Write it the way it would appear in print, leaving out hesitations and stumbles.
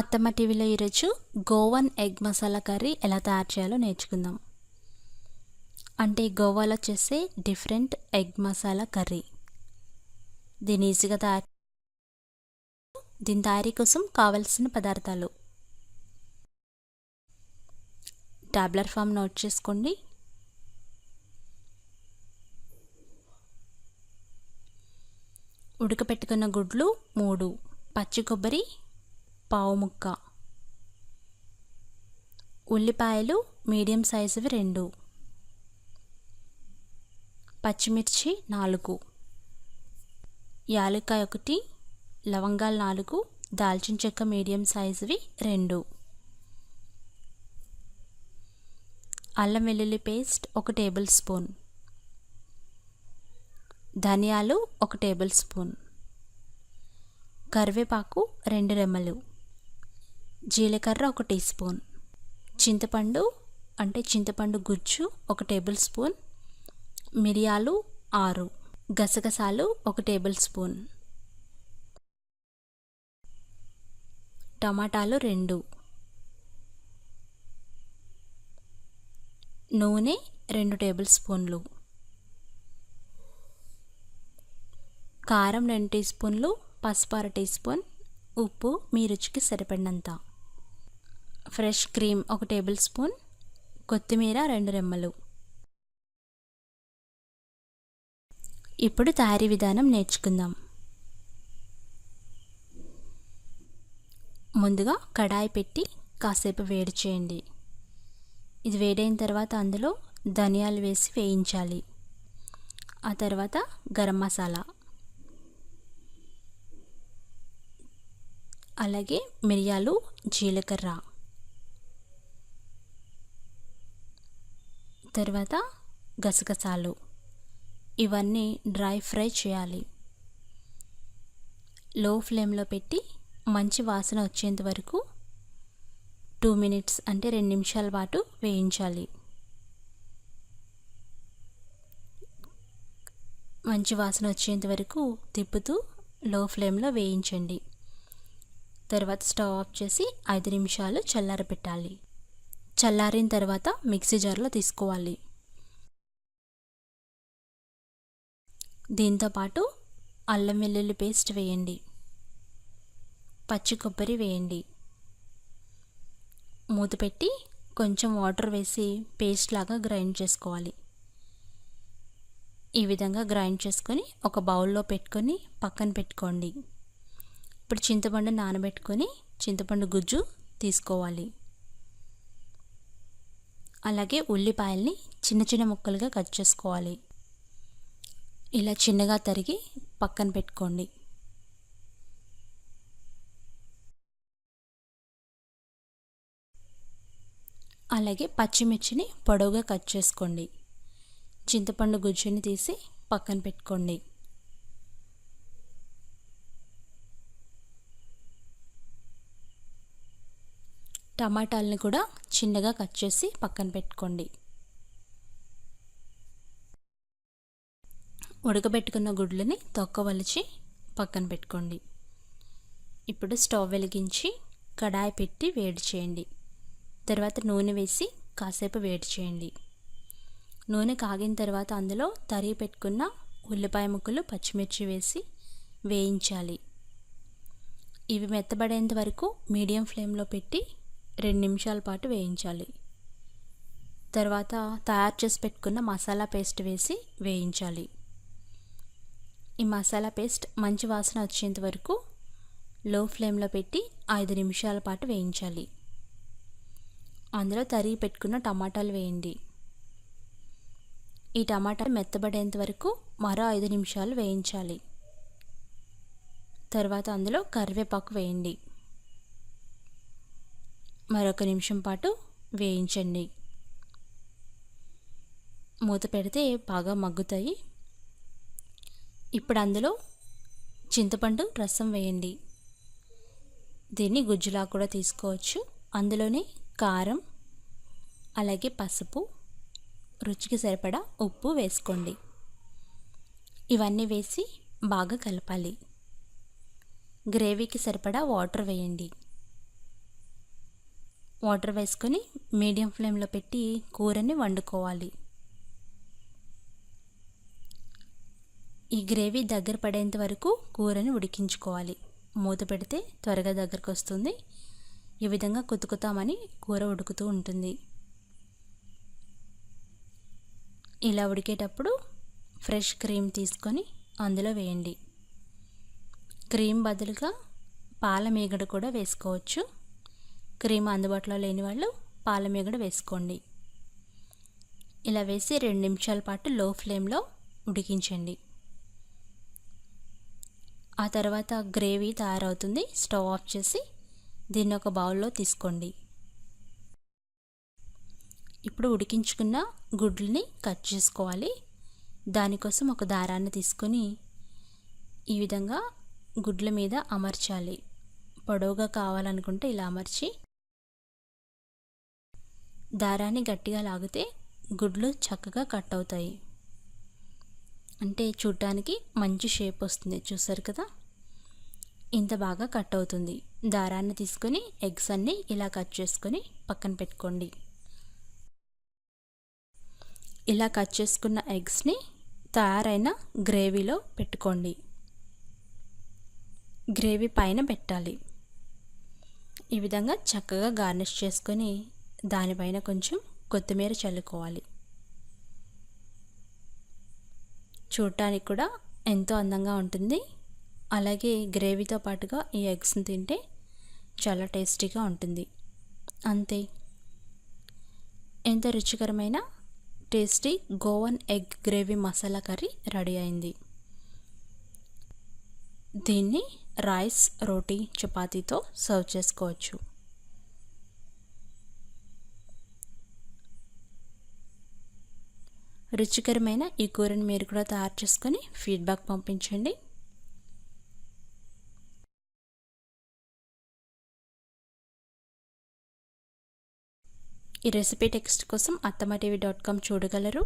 అత్తమ్మ టీవీలో ఈరోజు గోవన్ ఎగ్ మసాలా కర్రీ ఎలా తయారు చేయాలో నేర్చుకుందాం. అంటే గోవాలో చేసే డిఫరెంట్ ఎగ్ మసాలా కర్రీ. దీని ఈజీగా దీని తయారీ కోసం కావలసిన పదార్థాలు టాబ్లర్ ఫామ్ నోట్ చేసుకోండి. ఉడకపెట్టుకున్న గుడ్లు 3, పచ్చి కొబ్బరి పావు ముక్క, ఉల్లిపాయలు మీడియం సైజువి 2, పచ్చిమిర్చి 4, యాలక్కాయ 1, లవంగాలు 4, దాల్చిన చెక్క మీడియం సైజువి 2, అల్లం వెల్లుల్లి పేస్ట్ 1 టేబుల్ స్పూన్, ధనియాలు 1 టేబుల్ స్పూన్, కరివేపాకు 2 రెమ్మలు, జీలకర్ర 1 టీ స్పూన్, చింతపండు అంటే చింతపండు గుజ్జు 1 టేబుల్ స్పూన్, మిరియాలు 6, గసగసాలు 1 టేబుల్ స్పూన్, టమాటాలు 2, నూనె 2 టేబుల్ స్పూన్లు, కారం 2 టీ స్పూన్లు, పసుపు 1 టీ స్పూన్, ఉప్పు మీ రుచికి సరిపడినంత, ఫ్రెష్ క్రీమ్ 1 టేబుల్ స్పూన్, కొత్తిమీర 2 రెమ్మలు. ఇప్పుడు తయారీ విధానం నేర్చుకుందాం. ముందుగా కడాయి పెట్టి కాసేపు వేడి చేయండి. ఇది వేడైన తర్వాత అందులో ధనియాలు వేసి వేయించాలి. ఆ తర్వాత గరం మసాలా, అలాగే మిరియాలు, జీలకర్ర, తర్వాత గసగసాలు, ఇవన్నీ డ్రై ఫ్రై చేయాలి. లో ఫ్లేమ్లో పెట్టి మంచి వాసన వచ్చేంత వరకు 2 మినిట్స్ అంటే 2 నిమిషాల పాటు వేయించాలి. మంచి వాసన వచ్చేంత వరకు తిప్పుతూ లో ఫ్లేమ్లో వేయించండి. తర్వాత స్టవ్ ఆఫ్ చేసి 5 నిమిషాలు చల్లారబెట్టాలి. చల్లారిన తర్వాత మిక్సీ జార్లో తీసుకోవాలి. దీంతోపాటు అల్లం వెల్లుల్లి పేస్ట్ వేయండి, పచ్చి కొబ్బరి వేయండి, మూత పెట్టి కొంచెం వాటర్ వేసి పేస్ట్ లాగా గ్రైండ్ చేసుకోవాలి. ఈ విధంగా గ్రైండ్ చేసుకొని ఒక బౌల్లో పెట్టుకొని పక్కన పెట్టుకోండి. ఇప్పుడు చింతపండు నానబెట్టుకొని చింతపండు గుజ్జు తీసుకోవాలి. అలాగే ఉల్లిపాయల్ని చిన్న చిన్న ముక్కలుగా కట్ చేసుకోవాలి. ఇలా చిన్నగా తరిగి పక్కన పెట్టుకోండి. అలాగే పచ్చిమిర్చిని పొడవుగా కట్ చేసుకోండి. చింతపండు గుజ్జుని తీసి పక్కన పెట్టుకోండి. టమాటాలని కూడా చిన్నగా కట్ చేసి పక్కన పెట్టుకోండి. ఉడకబెట్టుకున్న గుడ్లని తొక్క వలిచి పక్కన పెట్టుకోండి. ఇప్పుడు స్టవ్ వెలిగించి కడాయి పెట్టి వేడి చేయండి. తర్వాత నూనె వేసి కాసేపు వేడి చేయండి. నూనె కాగిన తర్వాత అందులో తరిగి పెట్టుకున్న ఉల్లిపాయ ముక్కలు, పచ్చిమిర్చి వేసి వేయించాలి. ఇవి మెత్తబడేంత వరకు మీడియం ఫ్లేమ్లో పెట్టి 2 నిమిషాల పాటు వేయించాలి. తర్వాత తయారు చేసి పెట్టుకున్న మసాలా పేస్ట్ వేసి వేయించాలి. ఈ మసాలా పేస్ట్ మంచి వాసన వచ్చేంత వరకు లో ఫ్లేమ్లో పెట్టి 5 నిమిషాల పాటు వేయించాలి. అందులో తరిగి పెట్టుకున్న టమాటాలు వేయండి. ఈ టమాటాలు మెత్తబడేంత వరకు మరో 5 నిమిషాలు వేయించాలి. తర్వాత అందులో కరివేపాకు వేయండి. మరొక నిమిషం పాటు వేయించండి. మూత పెడితే బాగా మగ్గుతాయి. ఇప్పుడు అందులో చింతపండు రసం వేయండి. దీన్ని గుజ్జులా కూడా తీసుకోవచ్చు. అందులోనే కారం, అలాగే పసుపు, రుచికి సరిపడా ఉప్పు వేసుకోండి. ఇవన్నీ వేసి బాగా కలపాలి. గ్రేవీకి సరిపడా వాటర్ వేయండి. వాటర్ వేసుకొని మీడియం ఫ్లేమ్లో పెట్టి కూరని వండుకోవాలి. ఈ గ్రేవీ దగ్గర పడేంత వరకు కూరని ఉడికించుకోవాలి. మూత పెడితే త్వరగా దగ్గరకు వస్తుంది. ఈ విధంగా కుతుకుతామని కూర ఉడుకుతూ ఉంటుంది. ఇలా ఉడికేటప్పుడు ఫ్రెష్ క్రీమ్ తీసుకొని అందులో వేయండి. క్రీమ్ బదులుగా పాల మీగడ కూడా వేసుకోవచ్చు. క్రీమ్ అందుబాటులో లేని వాళ్ళు పాల మీగడ వేసుకోండి. ఇలా వేసి 2 నిమిషాల పాటు లో ఫ్లేమ్లో ఉడికించండి. ఆ తర్వాత గ్రేవీ తయారవుతుంది. స్టవ్ ఆఫ్ చేసి దీన్ని ఒక బౌల్లో తీసుకోండి. ఇప్పుడు ఉడికించుకున్న గుడ్లని కట్ చేసుకోవాలి. దానికోసం ఒక దారాన్ని తీసుకొని ఈ విధంగా గుడ్ల మీద అమర్చాలి. పొడవుగా కావాలనుకుంటే ఇలా అమర్చి దారాన్ని గట్టిగా లాగితే గుడ్లు చక్కగా కట్ అవుతాయి. అంటే చూడటానికి మంచి షేప్ వస్తుంది. చూసారు కదా, ఇంత బాగా కట్ అవుతుంది. దారాన్ని తీసుకొని ఎగ్స్ అన్నీ ఇలా కట్ చేసుకొని పక్కన పెట్టుకోండి. ఇలా కట్ చేసుకున్న ఎగ్స్ని తయారైన గ్రేవీలో పెట్టుకోండి. గ్రేవీ పైన పెట్టాలి. ఈ విధంగా చక్కగా గార్నిష్ చేసుకొని దానిపైన కొంచెం కొత్తిమీర చల్లుకోవాలి. చూడటానికి కూడా ఎంతో అందంగా ఉంటుంది. అలాగే గ్రేవీతో పాటుగా ఈ ఎగ్స్ని తింటే చాలా టేస్టీగా ఉంటుంది. అంతే, ఎంతో రుచికరమైన tasty Goan egg gravy masala curry ready అయింది. దీన్ని రైస్, రోటీ, చపాతీతో సర్వ్ చేసుకోవచ్చు. రుచికరమైన ఈ కూరని మీరు కూడా తయారు చేసుకొని ఫీడ్బ్యాక్ పంపించండి. ఈ రెసిపీ టెక్స్ట్ కోసం attamaTV.com చూడగలరు.